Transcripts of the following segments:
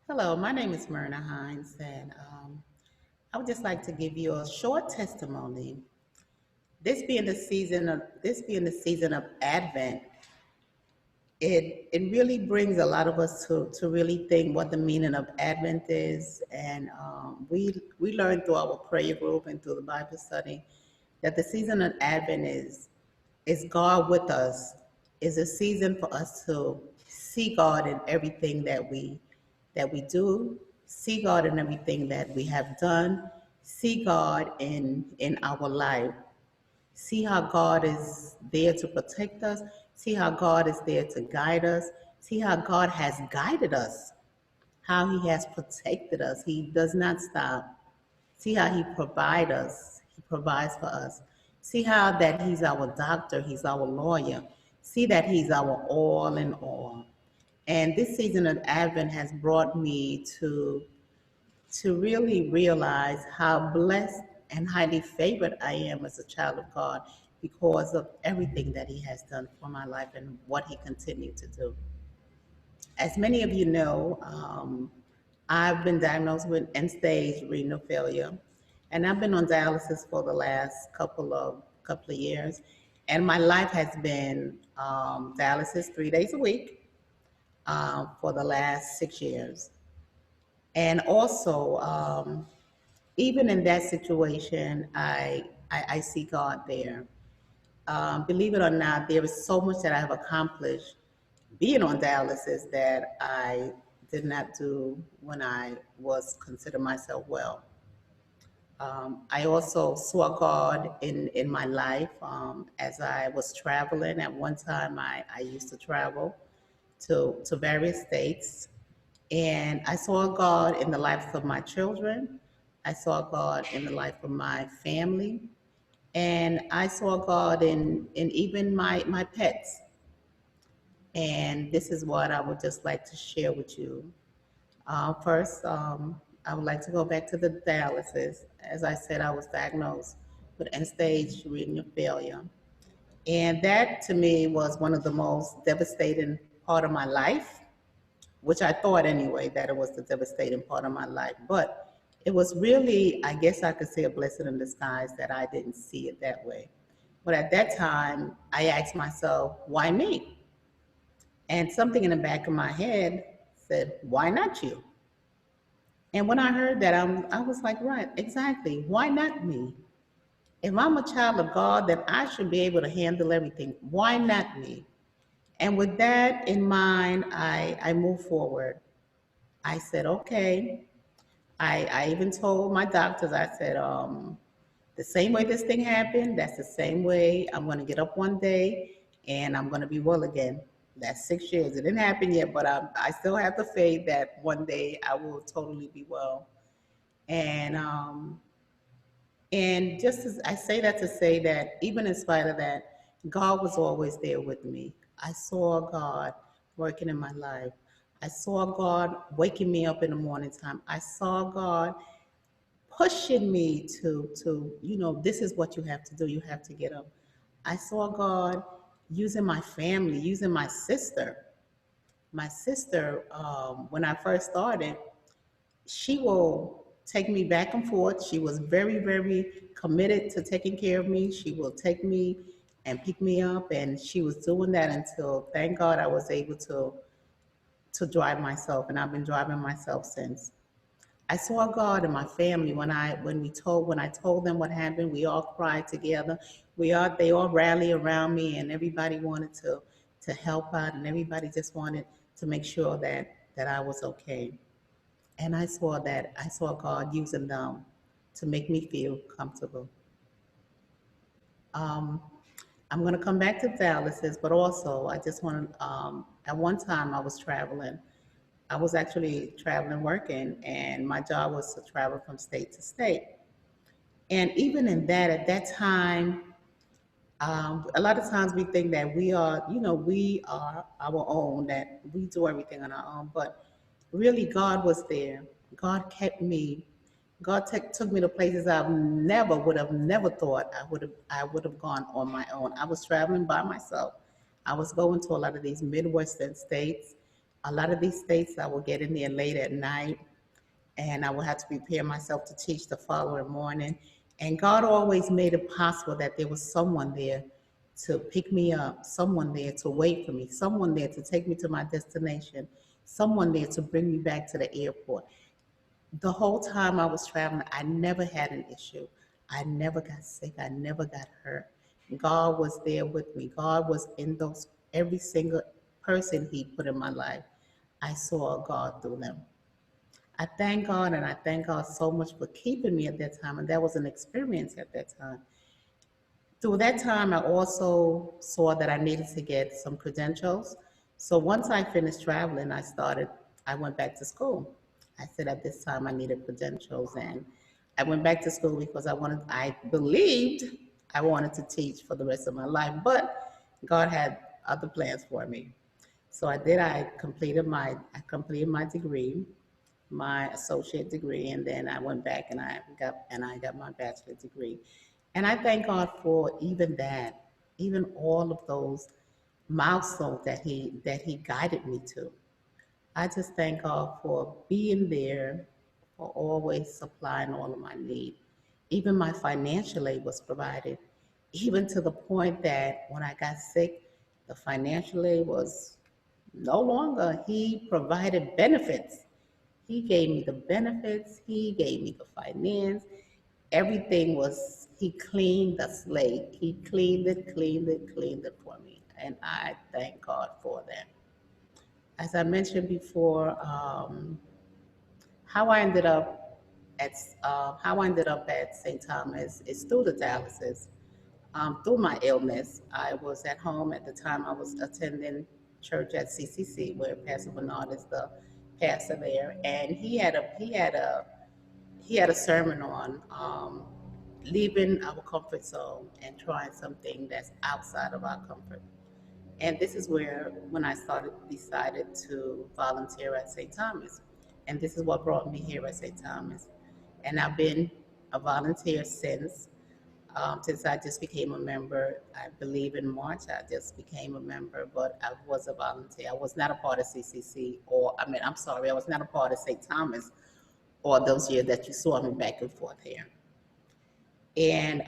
Hello, my name is Myrna Hines, and I would just like to give you a short testimony. This being the season of Advent, it really brings a lot of us to really think what the meaning of Advent is, and we learned through our prayer group and through the Bible study that the season of Advent is God with us, is a season for us to see God in everything that we do, see God in everything that we have done, see God in our life, see how God is there to protect us, see how God is there to guide us, see how God has guided us, how He has protected us. He does not stop. See how He provides us. He provides for us. See how that He's our doctor, He's our lawyer. See that He's our all in all. And this season of Advent has brought me to really realize how blessed and highly favored I am as a child of God because of everything that He has done for my life and what He continued to do. As many of you know, I've been diagnosed with end-stage renal failure, and I've been on dialysis for the last couple of years. And my life has been dialysis 3 days a week for the last 6 years. And also, even in that situation, I see God there. Believe it or not, there is so much that I have accomplished being on dialysis that I did not do when I was considered myself well. I also saw God in my life as I was traveling. At one time, I used to travel to various states, and I saw God in the lives of my children. I saw God in the life of my family, and I saw God in even my pets. And this is what I would just like to share with you. First, I would like to go back to the dialysis. As I said, I was diagnosed with end-stage renal failure. And that to me was one of the most devastating part of my life, which I thought anyway that it was the devastating part of my life. But it was really, I guess I could say, a blessing in disguise that I didn't see it that way. But at that time, I asked myself, why me? And something in the back of my head said, why not you? And when I heard that, I was like, right, exactly. Why not me? If I'm a child of God, then I should be able to handle everything. Why not me? And with that in mind, I moved forward. I said, okay. I even told my doctors, I said, the same way this thing happened, that's the same way I'm going to get up one day and I'm going to be well again. That's 6 years. It didn't happen yet, but I still have the faith that one day I will totally be well. And and just as I say that to say that even in spite of that, God was always there with me. I saw God working in my life. I saw God waking me up in the morning time. I saw God pushing me to this is what you have to do. You have to get up. I saw God using my family, using my sister. My sister, when I first started, she will take me back and forth. She was very, very committed to taking care of me. She will take me and pick me up, and she was doing that until, thank God, I was able to drive myself, and I've been driving myself since. I saw God in my family when I told them what happened. We all cried together. They all rallied around me, and everybody wanted to help out, and everybody just wanted to make sure that I was okay. And I saw God using them to make me feel comfortable. Um, I'm going to come back to dialysis, but also I just want to. At one time, I was traveling. I was actually traveling working, and my job was to travel from state to state. And even in that, at that time, a lot of times we think that we are our own, that we do everything on our own. But really, God was there. God kept me. Took me to places I would have never thought I would have gone on my own. I was traveling by myself. I was going to a lot of these Midwestern states, A lot of these states, I will get in there late at night, and I will have to prepare myself to teach the following morning. And God always made it possible that there was someone there to pick me up, someone there to wait for me, someone there to take me to my destination, someone there to bring me back to the airport. The whole time I was traveling, I never had an issue. I never got sick. I never got hurt. God was there with me. God was in those, every single person He put in my life. I saw God through them. I thank God, and I thank God so much for keeping me at that time. And that was an experience at that time. Through that time, I also saw that I needed to get some credentials. So once I finished traveling, I went back to school. I said at this time I needed credentials, and I went back to school because I believed I wanted to teach for the rest of my life, but God had other plans for me. So I did, I completed my degree, my associate degree, and then I went back and I got my bachelor degree. And I thank God for even that, even all of those milestones that He guided me to. I just thank God for being there, for always supplying all of my needs. Even my financial aid was provided, even to the point that when I got sick, the financial aid was no longer. He provided benefits. He gave me the benefits. He gave me the finance. Everything was, He cleaned the slate. He cleaned it for me. And I thank God for that. As I mentioned before, how I ended up how I ended up at St. Thomas is through the dialysis. Through my illness, I was at home at the time. I was attending church at CCC, where Pastor Bernard is the pastor there, and he had a sermon on leaving our comfort zone and trying something that's outside of our comfort. And this is where, when I decided to volunteer at St. Thomas. And this is what brought me here at St. Thomas. And I've been a volunteer since I just became a member. I believe in March, I just became a member, but I was a volunteer. I was not a part of CCC, I'm sorry, I was not a part of St. Thomas all those years that you saw me back and forth here. And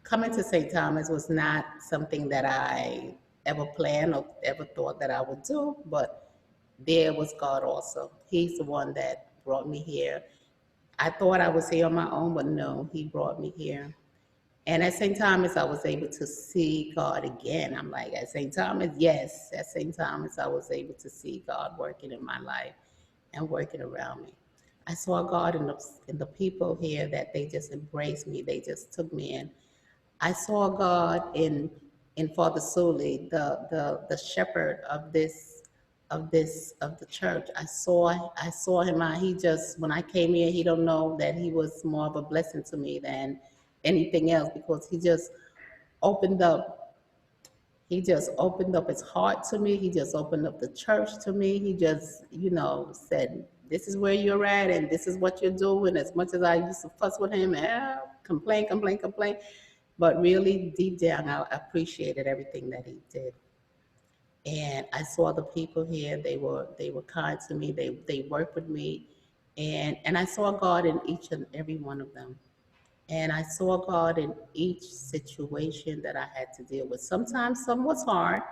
coming to St. Thomas was not something that I ever planned or ever thought that I would do, but there was God also. He's the one that brought me here. I thought I was here on my own, but no, He brought me here. And at St. Thomas, I was able to see God again. I'm like, at St. Thomas, yes, at St. Thomas, I was able to see God working in my life and working around me. I saw God in the people here that they just embraced me. They just took me in. I saw God in Father Sully, the shepherd of the church. I saw him. He just, when I came here, he don't know that he was more of a blessing to me than anything else, because opened up he just opened up his heart to me. He just opened up the church to me. He just, said, this is where you're at and this is what you're doing. As much as I used to fuss with him and complain, but really deep down, I appreciated everything that he did. And I saw the people here. They were kind to me. They worked with me, and I saw God in each and every one of them. And I saw God in each situation that I had to deal with. Sometimes some was hard.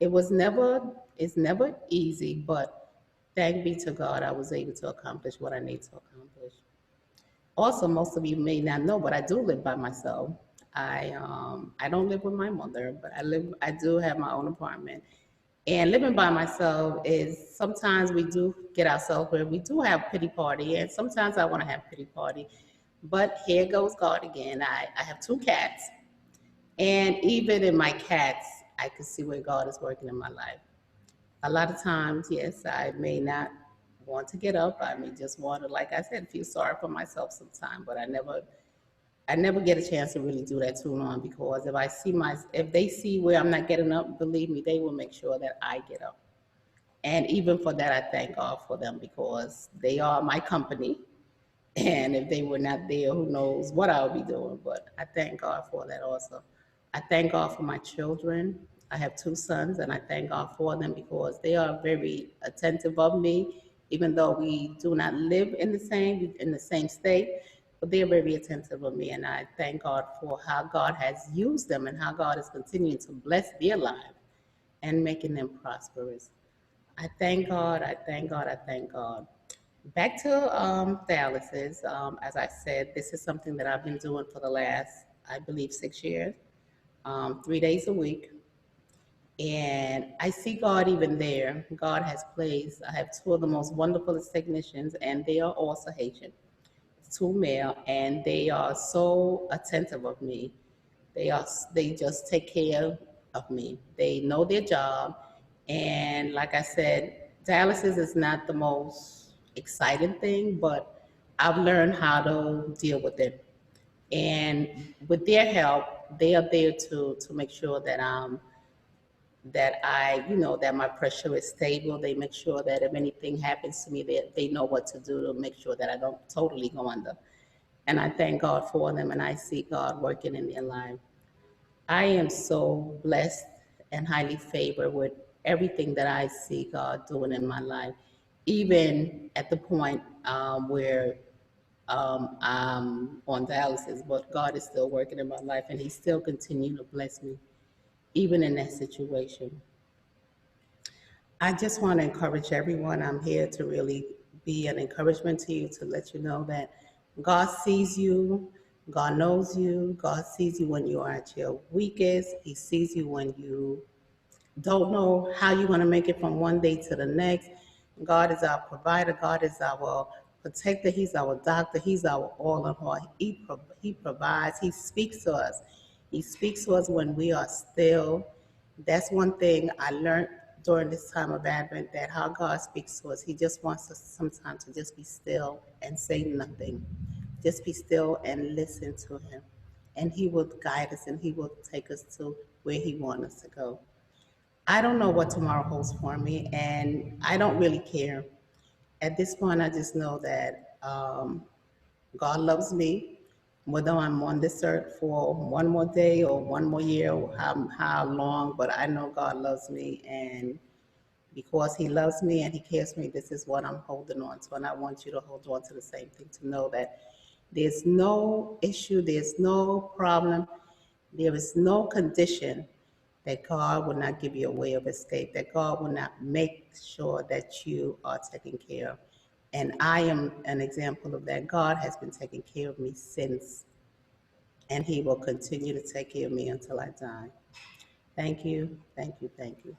It's never easy, but thank be to God, I was able to accomplish what I need to accomplish. Also, most of you may not know, but I do live by myself. I don't live with my mother, but I do have my own apartment. And living by myself is, sometimes we do get ourselves where we do have pity party, and sometimes I want to have pity party. But here goes God again. I have two cats, and even in my cats, I can see where God is working in my life. A lot of times, yes, I may not want to get up. I may just want to, like I said, feel sorry for myself sometimes. But I never get a chance to really do that too long, because if they see where I'm not getting up, believe me, they will make sure that I get up. And even for that, I thank God for them, because they are my company. And if they were not there, who knows what I would be doing. But I thank God for that also. I thank God for my children. I have two sons, and I thank God for them because they are very attentive of me, even though we do not live in the same state. But they're very attentive of me, and I thank God for how God has used them and how God is continuing to bless their lives and making them prosperous. I thank God. I thank God. I thank God. Back to dialysis. As I said, this is something that I've been doing for the last, I believe, 6 years, 3 days a week. And I see God even there. God has placed, I have two of the most wonderful technicians, and they are also Haitian, two male, and they are so attentive of me. They just take care of me. They know their job. And like I said, dialysis is not the most exciting thing, but I've learned how to deal with it. And with their help, they are there to make sure that my pressure is stable. They make sure that if anything happens to me, they know what to do to make sure that I don't totally go under. And I thank God for them, and I see God working in their life. I am so blessed and highly favored with everything that I see God doing in my life, even at the point where I'm on dialysis, but God is still working in my life, and He's still continuing to bless me, even in that situation. I just want to encourage everyone. I'm here to really be an encouragement to you, to let you know that God sees you, God knows you, God sees you when you are at your weakest. He sees you when you don't know how you're going to make it from one day to the next. God is our provider. God is our protector. He's our doctor. He's our all in all. He provides. He speaks to us. He speaks to us when we are still. That's one thing I learned during this time of Advent, that how God speaks to us. He just wants us sometimes to just be still and say nothing. Just be still and listen to Him. And He will guide us, and He will take us to where He wants us to go. I don't know what tomorrow holds for me, and I don't really care. At this point, I just know that God loves me, whether I'm on this earth for one more day or one more year, or how long, but I know God loves me, and because He loves me and He cares for me, this is what I'm holding on to, and I want you to hold on to the same thing, to know that there's no issue, there's no problem, there is no condition that God will not give you a way of escape, that God will not make sure that you are taken care of. And I am an example of that. God has been taking care of me since, and He will continue to take care of me until I die. Thank you, thank you, thank you.